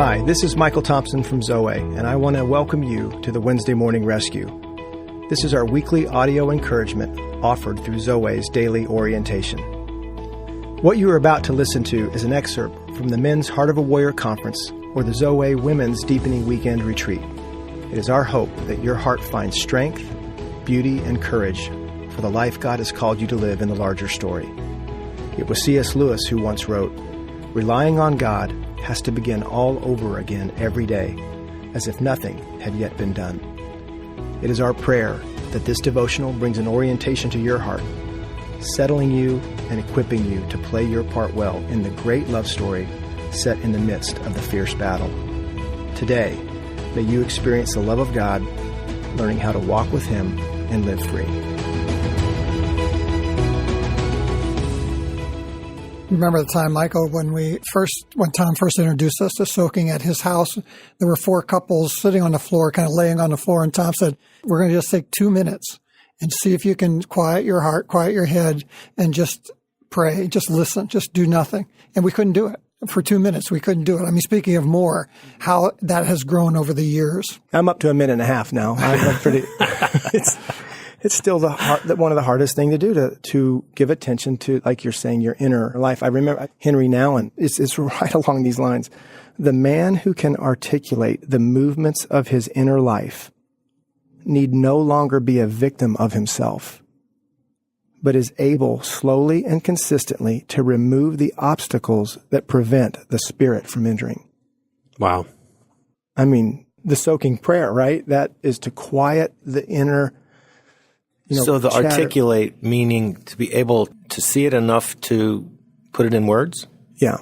Hi, this is Michael Thompson from Zoweh, and I want to welcome you to the Wednesday Morning Rescue. This is our weekly audio encouragement offered through Zoweh's daily orientation. What you are about to listen to is an excerpt from the Men's Heart of a Warrior Conference or the Zoweh Women's Deepening Weekend Retreat. It is our hope that your heart finds strength, beauty, and courage for the life God has called you to live in the larger story. It was C.S. Lewis who once wrote, "Relying on God has to begin all over again every day, as if nothing had yet been done." It is our prayer that this devotional brings an orientation to your heart, settling you and equipping you to play your part well in the great love story set in the midst of the fierce battle. Today, may you experience the love of God, learning how to walk with Him and live free. Remember the time, Michael, when Tom first introduced us to soaking at his house, there were 4 couples sitting on the floor, kind of laying on the floor, and Tom said, "We're going to just take 2 minutes and see if you can quiet your heart, quiet your head, and just pray, just listen, just do nothing." And we couldn't do it. For 2 minutes, we couldn't do it. I mean, speaking of more, how that has grown over the years. I'm up to a minute and a half now. I'm pretty... It's still one of the hardest things to do, to give attention to, like you're saying, your inner life. I remember Henry Nouwen, it's right along these lines. The man who can articulate the movements of his inner life need no longer be a victim of himself, but is able slowly and consistently to remove the obstacles that prevent the spirit from entering. Wow. I mean, the soaking prayer, right? That is to quiet the inner... So the articulate, meaning to be able to see it enough to put it in words? Yeah.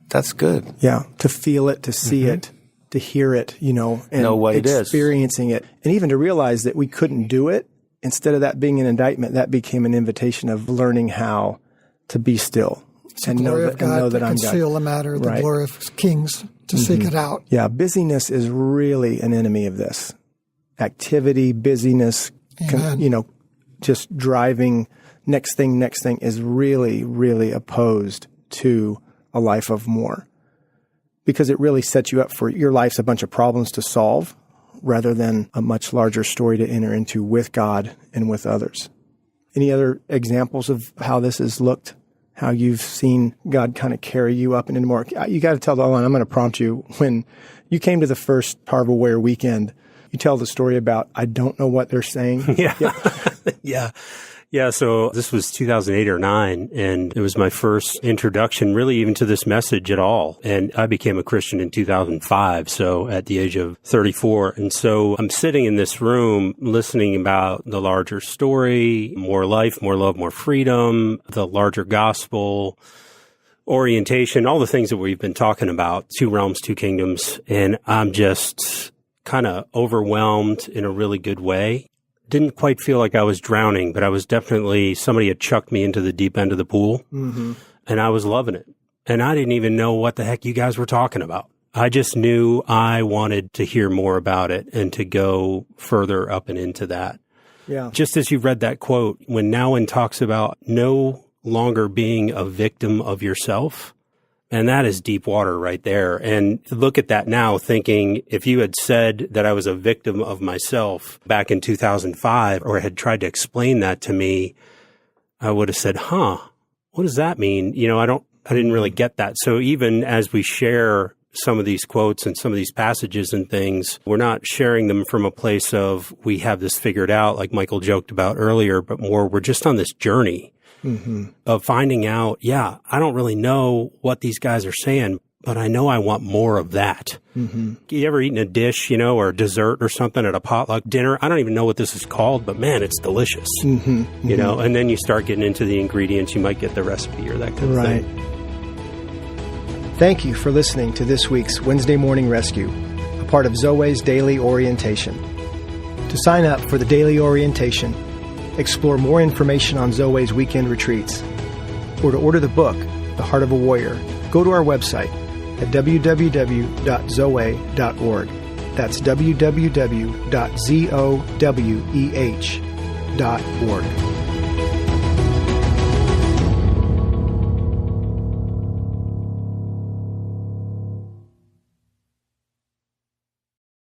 That's good. Yeah. To feel it, to see it, to hear it, and know what it is. Experiencing it. And even to realize that we couldn't do it, instead of that being an indictment, that became an invitation of learning how to be still. It's the glory of God to conceal the matter, the glory of kings to seek it out. Yeah. Busyness is really an enemy of this. Activity, busyness, just driving, next thing is really, really opposed to a life of more, because it really sets you up for your life's a bunch of problems to solve rather than a much larger story to enter into with God and with others. Any other examples of how this has looked, how you've seen God kind of carry you up and into more? You got to tell the line. I'm going to prompt you. When you came to the first Heart of a Warrior weekend, you tell the story about, I don't know what they're saying. Yeah. So this was 2008 or 9, and it was my first introduction really even to this message at all. And I became a Christian in 2005, so at the age of 34. And so I'm sitting in this room listening about the larger story, more life, more love, more freedom, the larger gospel, orientation, all the things that we've been talking about, 2 realms, 2 kingdoms. And I'm just kind of overwhelmed in a really good way. Didn't quite feel like I was drowning, but I was definitely, somebody had chucked me into the deep end of the pool, and I was loving it. And I didn't even know what the heck you guys were talking about. I just knew I wanted to hear more about it and to go further up and into that. Yeah. Just as you read that quote, when Nouwen talks about no longer being a victim of yourself, and that is deep water right there. And look at that now, thinking if you had said that I was a victim of myself back in 2005 or had tried to explain that to me, I would have said, what does that mean? I didn't really get that. So even as we share some of these quotes and some of these passages and things, we're not sharing them from a place of we have this figured out, like Michael joked about earlier, but more we're just on this journey. Of finding out, I don't really know what these guys are saying, but I know I want more of that. You ever eaten a dish, or a dessert or something at a potluck dinner? I don't even know what this is called, but man, it's delicious. And then you start getting into the ingredients. You might get the recipe or that kind of thing. Thank you for listening to this week's Wednesday Morning Rescue, a part of Zoweh's Daily Orientation. To sign up for the Daily Orientation, explore more information on Zoweh's weekend retreats, or to order the book, The Heart of a Warrior, go to our website at www.zoweh.org. That's www.zoweh.org.